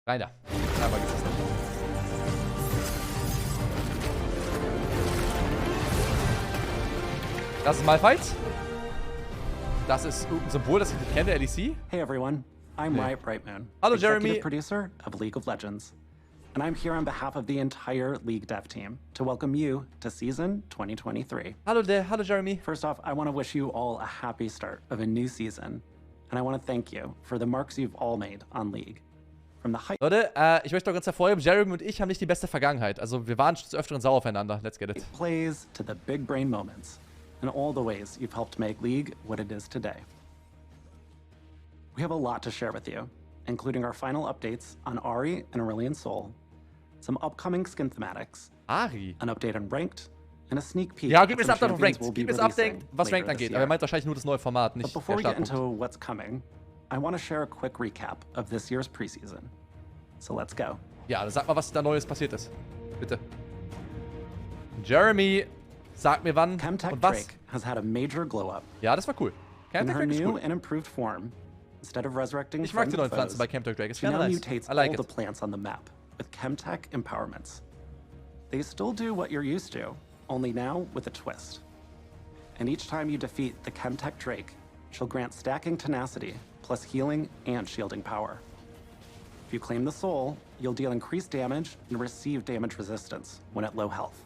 Rein da. Einmal geht's das noch. Das ist Malfight. Das ist ein Symbol, das ich nicht kenne, LEC. Hey everyone, I'm Riot Brightmoon, Hallo executive Jeremy. producer of League of Legends. And I'm here on behalf of the entire League dev team to welcome you to season 2023. Hallo Jeremy. First off, I want to wish you all a happy start of a new season. And I want to thank you for the marks you've all made on League. From the height. Leute, ich möchte noch ganz hervorheben, Jeremy und ich haben nicht die beste Vergangenheit. Also wir waren schon des Öfteren sauer aufeinander. Let's get it. Plays to the big brain moments and all the ways you've helped make League what it is today. We have a lot to share with you, including our final updates on Ahri and Aurelion Sol, some upcoming skin thematics, Ahri. an update on Ranked, and a sneak peek. Ja, gib mir das some Update auf champions Ranked. we'll be Gib mir das Update, releasing was later Ranked this angeht. year. Aber er meint wahrscheinlich nur das neue Format, But nicht before der we get into Startpunkt. what's coming, I want to share a quick recap of this year's preseason. So let's go. Ja, dann sag mal, was da Neues passiert ist. Bitte. Jeremy, sag mir wann Chemtech und was. Drake has had a major glow up. Ja, das war cool. In Chemtech her Drake ist new cool. and improved form, instead of resurrecting Ich mag die friendly neuen Pflanzen foes, bei Chemtech Drake. Ist she gerne now nice. mutates I like all the it. plants on the map with Chemtech empowerments. They still do what you're used to, only now with a twist. And each time you defeat the Chemtech Drake, she'll grant stacking tenacity, plus healing and shielding power. If you claim the soul, you'll deal increased damage and receive damage resistance when at low health.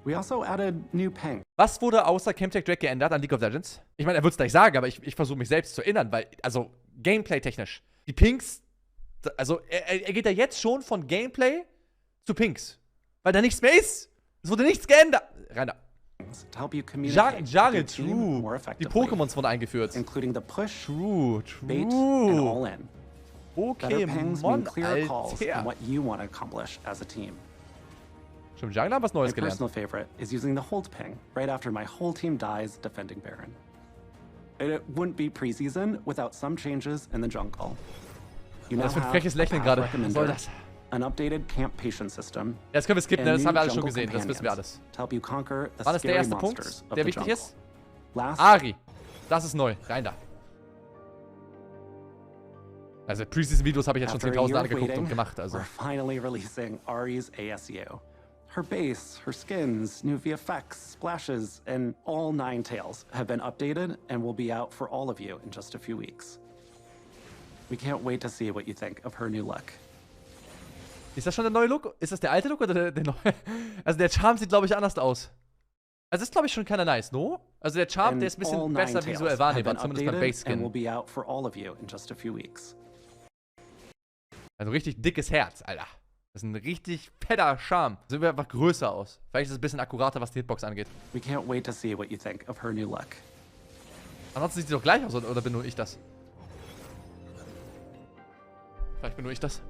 We also added new ping. Was wurde außer Chemtech Drake geändert an League of Legends? Ich meine, er wird es gleich sagen, aber ich versuche mich selbst zu erinnern, weil, also, Gameplay-technisch. Die Pinks, also, er geht ja jetzt schon von Gameplay zu Pinks. Weil da nichts mehr ist. Es wurde nichts geändert. Rainer. To help you communicate Jungle, with your team more true. Die effectively, Pokémons wurden eingeführt. including the push, True, bait, and true. all in. Better pings mean Pokémon, clearer calls on Alter. what you want to accomplish as a team. Stimmt, Jungle haben was My Neues gelernt. personal favorite is using the hold ping right after my whole team dies defending Baron. It wouldn't be preseason without some changes in the jungle. You now Das wird ein have freches a Lächeln path gerade. Was soll recommender, das? an updated camp patient system, Jetzt können wir skippen, and ne? Das haben wir new alles schon jungle gesehen. Das wissen wir companions alles. to help you conquer the Wann ist der scary erste monsters Punkt, of der the wichtig jungle. ist? Last, Ahri. Das ist neu. Rein da. Also Preseason-Videos habe ich jetzt schon after a 10.000 year of angeguckt waiting, und gemacht. Also. we're finally releasing Ahri's ASU. Her base, her skins, new VFX, splashes, and all 9 tails have been updated and will be out for all of you in just a few weeks. We can't wait to see what you think of her new look. Ist das schon der neue Look? Ist das der alte Look oder der neue? Also der Charm sieht, glaube ich, anders aus. Also ist, glaube ich, schon keiner nice, no? Also der Charm, der ist ein And all bisschen 9 besser tails visuell have wahrnehmbar, been zumindest beim updated and will Base-Skin. be out for all of you in just a few weeks. Also richtig dickes Herz, Alter. Das ist ein richtig fetter Charme. Sieht einfach größer aus. Vielleicht ist es ein bisschen akkurater, was die Hitbox angeht. We can't wait to see what you think of her new look. Ansonsten sieht sie doch gleich aus, oder bin nur ich das? Vielleicht bin nur ich das.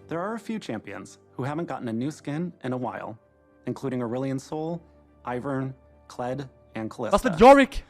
There are a few champions who haven't gotten a new skin in a while, including Aurelion Sol, Ivern, Kled, and Callista. Was mit Yorick?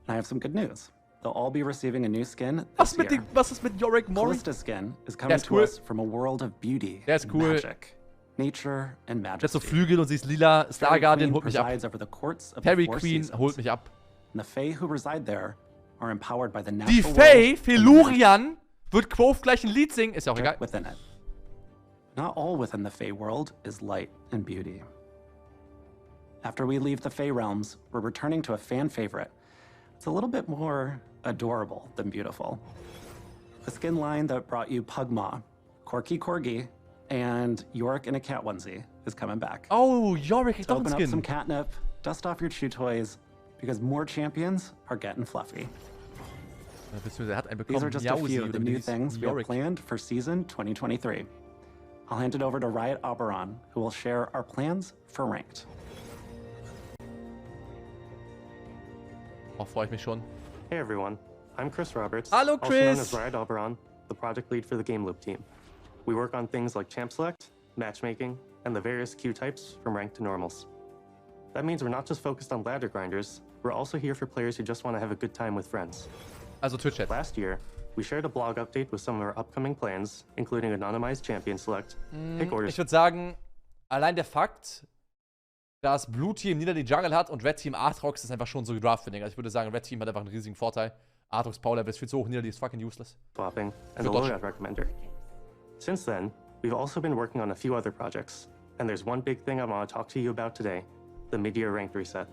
And I have some good news. They'll all be receiving a new skin Was this mit year. was ist mit Yorick Mori? Callista's skin is coming ist to cool. us from a world of beauty, Der ist cool. magic, nature, and Der hat majesty. so Flügel und sie ist lila. Star Fairy Guardian Queen holt mich ab. presides over the courts of Fairy the four Queen seasons. holt mich ab. And the Fae who reside there are empowered by the Die natural Fae, world Felurian, wird Quoth gleich ein Lied singen. Ist ja auch and egal. magic within it. Not all within the Fae world is light and beauty. After we leave the Fae realms, we're returning to a fan favorite. It's a little bit more adorable than beautiful. The skin line that brought you Pugma, Corky Corgi, and Yorick in a cat onesie is coming back. Oh, Yorick kriegt So auch einen open up some Skin. catnip, dust off your chew toys, because more champions are getting fluffy. Beziehungsweise er hat einen These bekommen. are just a Miausi few of oder the wie new hieß things we have Yorick. planned for season 2023. I'll hand it over to Riot Oberon, who will share our plans for Ranked. Oh, freue ich mich schon. Hey everyone, I'm Chris Roberts, Hallo, also known Chris. as Riot Oberon, the project lead for the Game Loop team. We work on things like champ select, matchmaking, and the various queue types from ranked to normals. That means we're not just focused on ladder grinders, we're also here for players who just want to have a good time with friends. Also Twitch-Chat. Last year, we shared a blog update with some of our upcoming plans, including anonymized champion select, pick orders. Ich würde sagen, allein der Fakt, dass Blue Team Nieder die Jungle hat und Red Team Aatrox ist einfach schon so gedraft, finde ich. Also ich würde sagen, Red Team hat einfach einen riesigen Vorteil. Aatrox Power Level ist viel zu hoch, Nidalee ist fucking useless. Swapping, and the loadout recommender. Since then, we've also been working on a few other projects, and there's one big thing I want to talk to you about today, the mid-year ranked reset.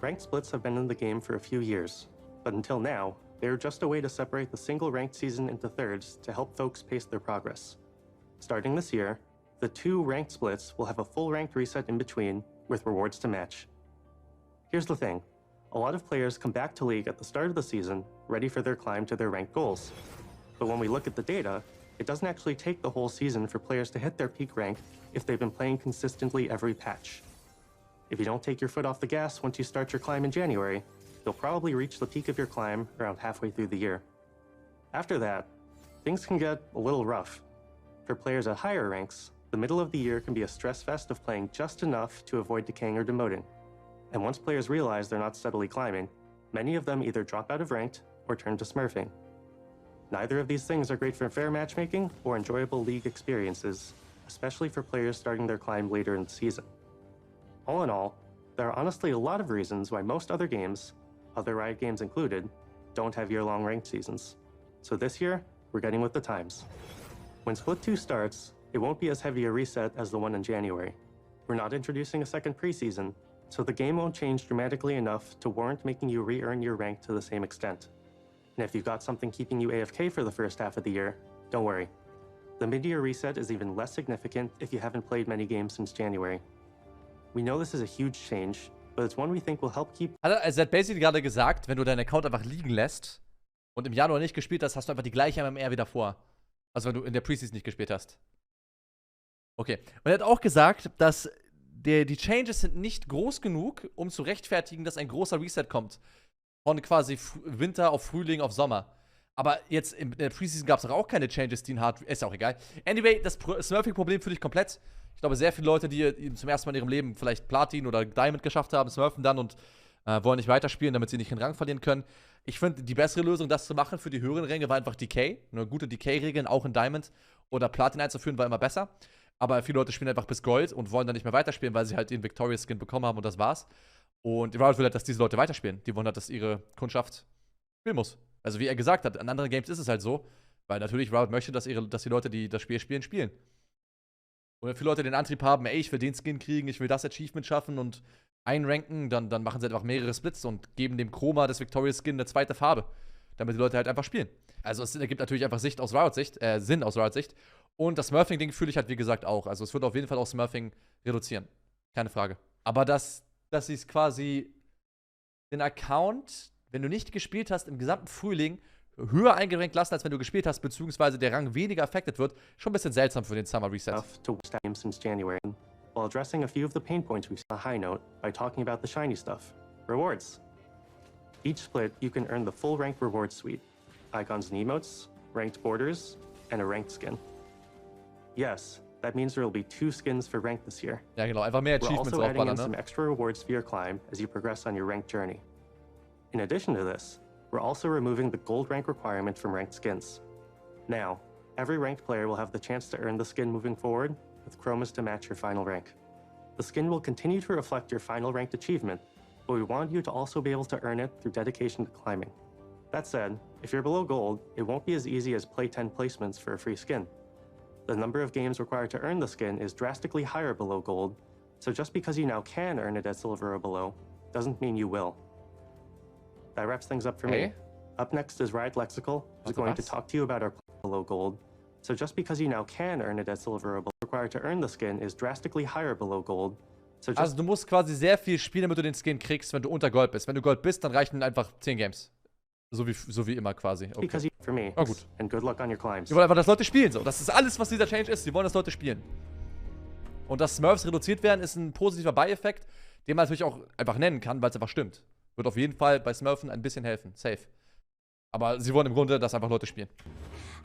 Ranked splits have been in the game for a few years, but until now, they were just a way to separate the single ranked season into thirds to help folks pace their progress. Starting this year, the 2 ranked splits will have a full ranked reset in between, with rewards to match. Here's the thing. A lot of players come back to League at the start of the season, ready for their climb to their ranked goals. But when we look at the data, it doesn't actually take the whole season for players to hit their peak rank if they've been playing consistently every patch. If you don't take your foot off the gas once you start your climb in January, you'll probably reach the peak of your climb around halfway through the year. After that, things can get a little rough. For players at higher ranks, the middle of the year can be a stress fest of playing just enough to avoid decaying or demoting. And once players realize they're not steadily climbing, many of them either drop out of ranked or turn to smurfing. Neither of these things are great for fair matchmaking or enjoyable League experiences, especially for players starting their climb later in the season. All in all, there are honestly a lot of reasons why most other games, other Riot games included, don't have year-long ranked seasons. So this year, we're getting with the times. When Split 2 starts, it won't be as heavy a reset as the one in January. We're not introducing a second preseason, so the game won't change dramatically enough to warrant making you re-earn your rank to the same extent. And if you've got something keeping you AFK for the first half of the year, don't worry. The mid-year reset is even less significant if you haven't played many games since January. We know this is a huge change, but it's one we think will help keep... Also, er hat basically gerade gesagt, wenn du deinen Account einfach liegen lässt und im Januar nicht gespielt hast, hast du einfach die gleiche MMR wie davor. Also wenn du in der Preseason nicht gespielt hast. Okay. Und er hat auch gesagt, dass die Changes sind nicht groß genug, um zu rechtfertigen, dass ein großer Reset kommt. Von quasi Winter auf Frühling auf Sommer. Aber jetzt in der Preseason gab es auch keine Changes, die in Hard... Ist auch egal. Anyway, das Smurfing-Problem fühle ich komplett. Ich glaube, sehr viele Leute, die zum ersten Mal in ihrem Leben vielleicht Platin oder Diamond geschafft haben, smurfen dann und wollen nicht weiterspielen, damit sie nicht den Rang verlieren können. Ich finde, die bessere Lösung, das zu machen für die höheren Ränge, war einfach Decay. Eine gute Decay-Regeln auch in Diamond oder Platin einzuführen, war immer besser. Aber viele Leute spielen einfach bis Gold und wollen dann nicht mehr weiterspielen, weil sie halt den Victorious-Skin bekommen haben und das war's. Und Riot will halt, dass diese Leute weiterspielen. Die wollen halt, dass ihre Kundschaft spielen muss. Also wie er gesagt hat, in anderen Games ist es halt so, weil natürlich Riot möchte, dass die Leute, die das Spiel spielen, spielen. Und wenn viele Leute den Antrieb haben, ey, ich will den Skin kriegen, ich will das Achievement schaffen und einranken, dann machen sie halt einfach mehrere Splits und geben dem Chroma des Victorious Skin eine zweite Farbe, damit die Leute halt einfach spielen. Also es ergibt natürlich einfach Sinn aus Riot-Sicht. Und das Smurfing-Ding fühle ich halt, wie gesagt, auch. Also es wird auf jeden Fall auch Smurfing reduzieren. Keine Frage. Aber dass sie es quasi den Account, wenn du nicht gespielt hast, im gesamten Frühling höher eingerankt lassen, als wenn du gespielt hast, beziehungsweise der Rang weniger affected wird, schon ein bisschen seltsam für den Summer Reset. To games since January, while addressing a few of the pain points we've seen on a high note by talking about the shiny stuff. Rewards. Each split, you can earn the full ranked reward suite. Icons and emotes, ranked borders, and a ranked skin. Yes, that means there will be 2 skins for ranked this year. Ja, genau, einfach mehr We're Achievements also adding in aufballern, some ne? extra rewards for your climb as you progress on your ranked journey. In addition to this, we're also removing the gold rank requirement from ranked skins. Now, every ranked player will have the chance to earn the skin moving forward, with chromas to match your final rank. The skin will continue to reflect your final ranked achievement, but we want you to also be able to earn it through dedication to climbing. That said, if you're below gold, it won't be as easy as play 10 placements for a free skin. The number of games required to earn the skin is drastically higher below gold, so just because you now can earn it at silver or below, doesn't mean you will. That wraps things up for me. Up next is Riot Lexical, who's going to talk to you about our below gold. So just because you now can earn it at silver or below, required to earn the skin is drastically higher below gold. So just Also du musst quasi sehr viel spielen, damit du den Skin kriegst, wenn du unter Gold bist. Wenn du Gold bist, dann reichen einfach 10 Games. So wie immer quasi. Okay. because you, for me. Oh, gut. And good luck on your climbs. Die wollen einfach, dass Leute spielen. So. Das ist alles, was dieser Change ist. Die wollen, dass Leute spielen. Und dass Smurfs reduziert werden, ist ein positiver Beieffekt, den man natürlich auch einfach nennen kann, weil es einfach stimmt. Wird auf jeden Fall bei Smurfen ein bisschen helfen. Safe. Aber sie wollen im Grunde, dass einfach Leute spielen.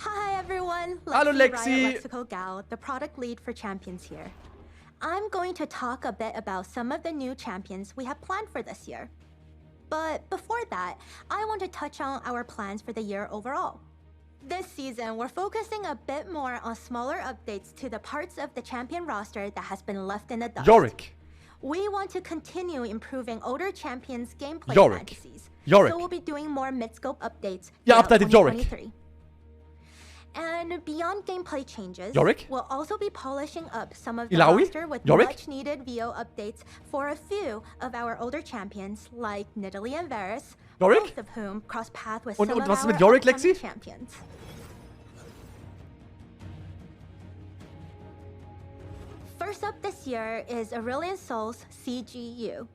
Hi everyone. Hallo Lexi. Riot Lexical Gal, the product lead for Champions here. I'm going to talk a bit about some of the new champions we have planned for this year. But before that, I want to touch on our plans for the year overall. This season, we're focusing a bit more on smaller updates to the parts of the champion roster that has been left in the dust. Yorick. We want to continue improving older champions' gameplay Yorick. fantasies. Yorick. So we'll be doing more mid-scope updates Ja, throughout updated Yorick. 2023. And beyond gameplay changes, Yorick? we'll also be polishing up some of the Ilaoi? roster with Yorick? much-needed VO updates for a few of our older champions like Nidalee and Varus, Yorick? both of whom cross path with Und- some und of was ist our mit Yorick, upcoming Lexi? champions. First up this year is Aurelion Sol's CGU.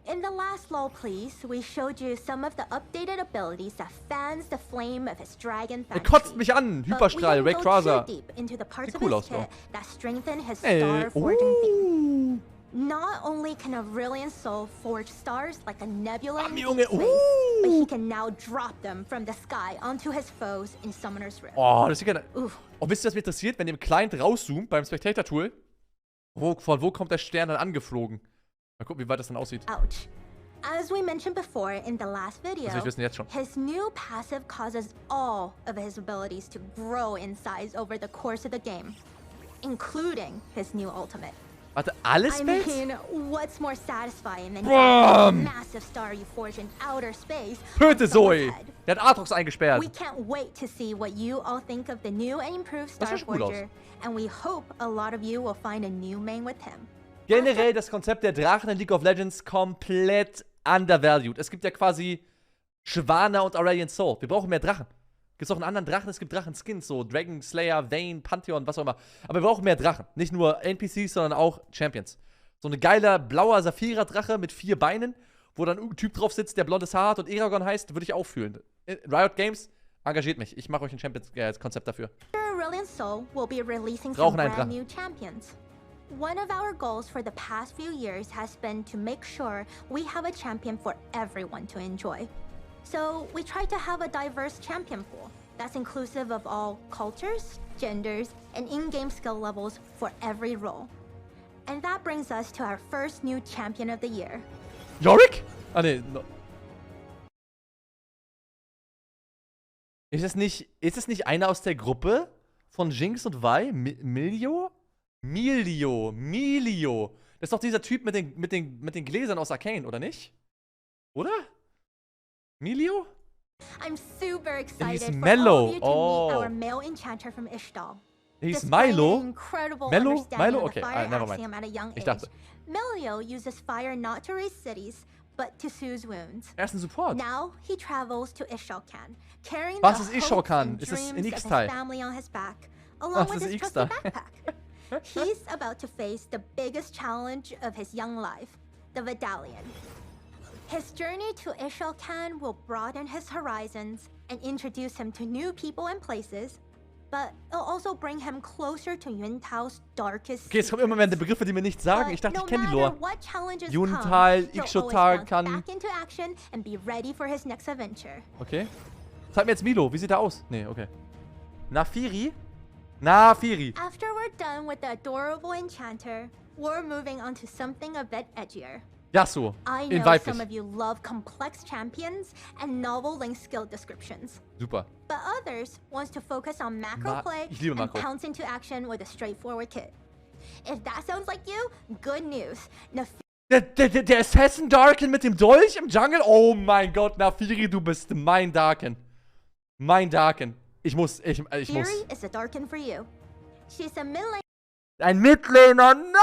In the last LoL Please, we showed you some of the updated abilities that fans the flame of his dragon Er fantasy. kotzt mich an. But we Hyperstrahl, didn't go Rayquaza. too deep into the parts Sieht of cool his aus, Bro. kit that strengthen his Ey, star forging feat. uh. Not only can Aurelion Sol forge stars like a nebula in Junge, deep space, but he can now drop them from the sky onto his foes in Summoner's Rift. Oh, das ist gerne. Oof. Oh, wisst ihr, was mich interessiert? Wenn ihr im Client rauszoomt, beim Spectator-Tool, von wo kommt der Stern dann angeflogen? Mal gucken, wie weit das dann aussieht. Ouch. As we mentioned before in the last video, Das will ich wissen jetzt schon. his new passive causes all of his abilities to grow in size over the course of the game, including his new ultimate. Warte, alle I Spells? mean, what's more satisfying than Bam! a massive star you forge in outer space Töte on Zoe! someone's head? Der hat Aatrox eingesperrt. We can't wait to see what you all think of the new and improved Das Star sieht gut aus. Forger, and we hope a lot of you will find a new main with him. Generell das Konzept der Drachen in League of Legends komplett undervalued. Es gibt ja quasi Shyvana und Aurelion Sol. Wir brauchen mehr Drachen. Gibt auch einen anderen Drachen, es gibt Drachen-Skins, so Dragon Slayer, Vayne, Pantheon, was auch immer. Aber wir brauchen mehr Drachen. Nicht nur NPCs, sondern auch Champions. So ein geiler blauer Saphira-Drache mit 4 Beinen, wo dann ein Typ drauf sitzt, der blondes Haar hat und Eragon heißt, würde ich auch fühlen. Riot Games, engagiert mich. Ich mache euch ein Champions-Konzept dafür. Aurelion Sol will be releasing some Brauchen einen brand Drachen. new champions. One of our goals for the past few years has been to make sure we have a champion for everyone to enjoy. So we try to have a diverse champion pool that's inclusive of all cultures, genders, and in-game skill levels for every role. And that brings us to our first new champion of the year. Yorick? Ah, nee. No. Ist es nicht einer aus der Gruppe von Jinx und Vi? Milio? Milio. Das ist doch dieser Typ mit den Gläsern aus Arcane, oder nicht? Oder? Milio? I'm super excited for Mellow. all of you to Oh. meet our male enchanter from Ishtal. Der hieß Displaying Milo? an incredible Melo? understanding Milo? of the Okay, fire never mind. axiom at a young Ich age. dachte. Melio uses fire not to raise cities, but to soothe wounds. Er ist ein Support. Now he travels to Ishalcan, carrying Was the ist hopes Ishalcan? and Ist es dreams in of his X-Teil? family on his back, along Was with ist his X-Teil? trusty backpack. He's about to face the biggest challenge of his young life, the Vidalion. His journey to Ishalcan will broaden his horizons and introduce him to new people and places, but it'll also bring him closer to Yuntao's darkest Okay, es kommen immer mehr Begriffe, die mir nichts sagen. Ich dachte, ich kenne die Lore. Yuntal, Ixotal kann- back into action and be ready for his next adventure. Okay. Zeig mir jetzt Milo. Wie sieht er aus? Nee, okay. Nafiri? After we're done with the adorable enchanter, we're moving on to something a bit edgier. Yasuo. I In know weiblich. some of you love complex champions and novel linked skill descriptions. Super. But others wants to focus on macro play ich liebe and Makro. pounce into action with a straightforward kit. If that sounds like you, good news. Der Assassin Darken mit dem Dolch im Jungle? Oh mein Gott, Nafiri, du bist mein Darken. Mein Darken. Ich muss. Fury is a Darkin for you. She's a mid-lane Ein Midlaner, nein!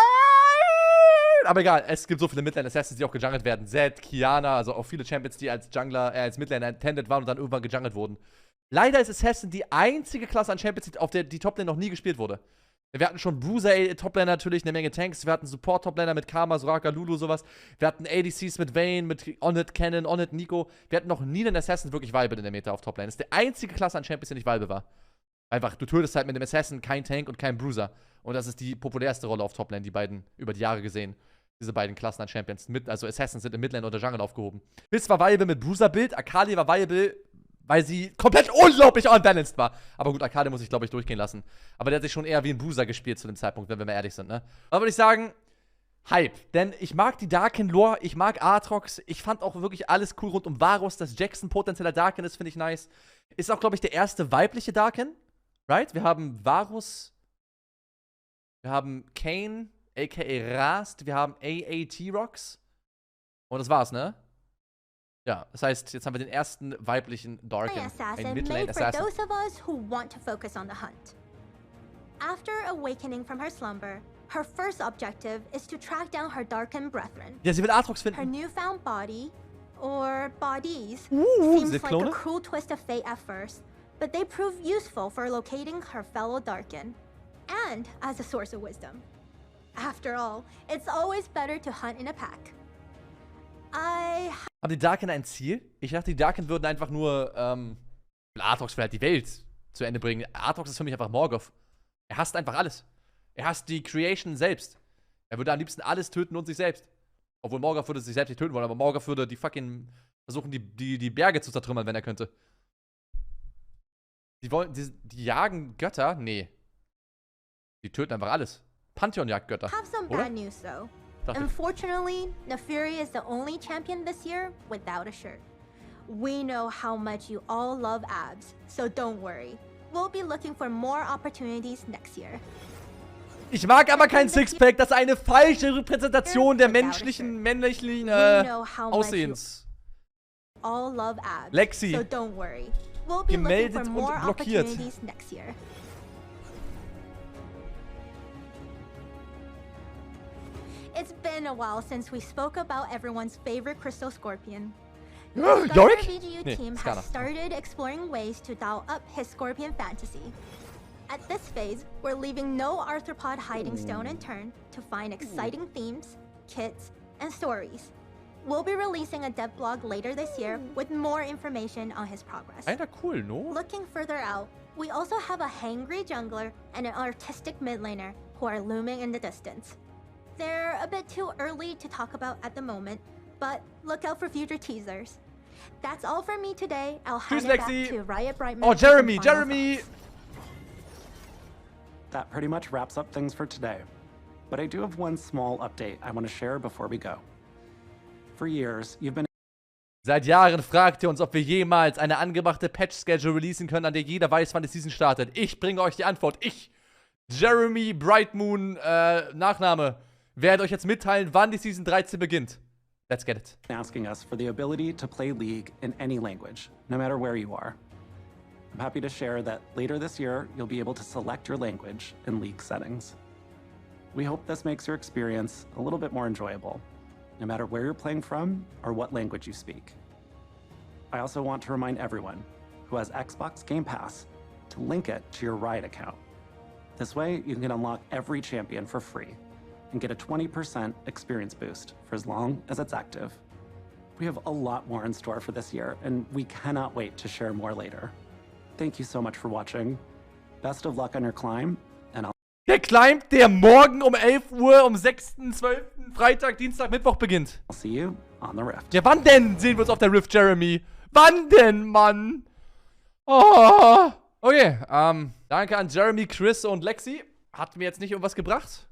Aber egal, es gibt so viele Midlane-Assassins, die auch gejungelt werden. Zed, Kiana, also auch viele Champions, die als Jungler, als Midlaner intended waren und dann irgendwann gejungelt wurden. Leider ist Assassin die einzige Klasse an Champions, auf der die Toplane noch nie gespielt wurde. Wir hatten schon Bruiser-Toplaner natürlich, eine Menge Tanks. Wir hatten Support-Toplaner mit Karma, Soraka, Lulu, sowas. Wir hatten ADCs mit Vayne, mit Onnit, Cannon, Onnit, Nico. Wir hatten noch nie einen Assassin wirklich Vibe in der Meta auf Toplane. Das ist die einzige Klasse an Champions, die nicht Vibe war. Einfach, du tötest halt mit dem Assassin kein Tank und kein Bruiser. Und das ist die populärste Rolle auf Toplane, die beiden über die Jahre gesehen. Diese beiden Klassen an Champions. Also Assassins sind im Midlane oder Jungle aufgehoben. Fizz war viable mit Bruiser-Bild, Akali war viable, weil sie komplett unglaublich unbalanced war. Aber gut, Akali muss ich, glaube ich, durchgehen lassen. Aber der hat sich schon eher wie ein Bruiser gespielt zu dem Zeitpunkt, wenn wir mal ehrlich sind, ne? Aber würde ich sagen, Hype. Denn ich mag die Darken-Lore, ich mag Aatrox. Ich fand auch wirklich alles cool rund um Varus, dass Jackson potenzieller Darken ist, finde ich nice. Ist auch, glaube ich, der erste weibliche Darken. Right? Wir haben Varus. Wir haben Kayn, a.k.a. Rast. Wir haben AAT Rocks. Und das war's, ne? Ja, das heißt, jetzt haben wir den ersten weiblichen Darkin. Ein Assassin Midlane made for Assassin. those of us who want to focus on the hunt. After awakening from her slumber, her first objective is to track down her darkened brethren. Ja, sie will Aatrox Her finden. newfound body, or bodies, sind seems like a Klone? cruel twist of fate at first, but they prove useful for locating her fellow Darkin, and as a source of wisdom. After all, it's always better to hunt in a pack. Haben die Darkin ein Ziel? Ich dachte, die Darkin würden einfach nur, Aatrox will halt die Welt zu Ende bringen. Aatrox ist für mich einfach Morgoth. Er hasst einfach alles. Er hasst die Creation selbst. Er würde am liebsten alles töten und sich selbst. Obwohl Morgoth würde sich selbst nicht töten wollen, aber Morgoth würde die fucking versuchen, die Berge zu zertrümmern, wenn er könnte. Die jagen Götter? Nee. Die töten einfach alles. Pantheon jagt Götter. Have some Oder? bad news though. Dachte ich. Unfortunately, Neferi is the only champion this year without a shirt. We know how much you all love abs, so don't worry. We'll be looking for more opportunities next year. Ich mag aber kein Sixpack. Das ist eine falsche Repräsentation der männlichen Aussehens. All love abs, Lexi. so don't worry. We'll be looking Gemeldet for und more blockiert. opportunities next year. It's been a while since we spoke about everyone's favorite crystal scorpion. The Yorick? BGU Nee, team Skana. has started exploring ways to dial up his scorpion fantasy. At this phase, we're leaving no arthropod hiding stone unturned to find exciting themes, kits, and stories. We'll be releasing a dev blog later this year with more information on his progress. Alter, cool, no? Looking further out, we also have a hangry jungler and an artistic mid laner who are looming in the distance. They're a bit too early to talk about at the moment, but look out for future teasers. That's all from me today. I'll hand Tschüss, it back Lexi. to Riot Brightman. Oh, for some Jeremy, final Jeremy! thoughts. That pretty much wraps up things for today. But I do have one small update I want to share before we go. For years, you've been Seit Jahren fragt ihr uns, ob wir jemals eine angebrachte Patch-Schedule releasen können, an der jeder weiß, wann die Season startet. Ich bringe euch die Antwort. Ich, Jeremy Brightmoon, Nachname, werde euch jetzt mitteilen, wann die Season 13 beginnt. Let's get it. asking us for the ability to play League in any language, no matter where you are. I'm happy to share that later this year, you'll be able to select your language in League settings. We hope this makes your experience a little bit more enjoyable, no matter where you're playing from or what language you speak. I also want to remind everyone who has Xbox Game Pass to link it to your Riot account. This way, you can unlock every champion for free and get a 20% experience boost for as long as it's active. We have a lot more in store for this year, and we cannot wait to share more later. Thank you so much for watching. Best of luck on your climb, and Der Climb, der morgen um 11 Uhr, am 6.12. Freitag, Dienstag, Mittwoch beginnt. I'll see you on the Rift. Ja, wann denn sehen wir uns auf der Rift, Jeremy? Wann denn, Mann? Oh. Okay, danke an Jeremy, Chris und Lexi. Hat mir jetzt nicht irgendwas gebracht.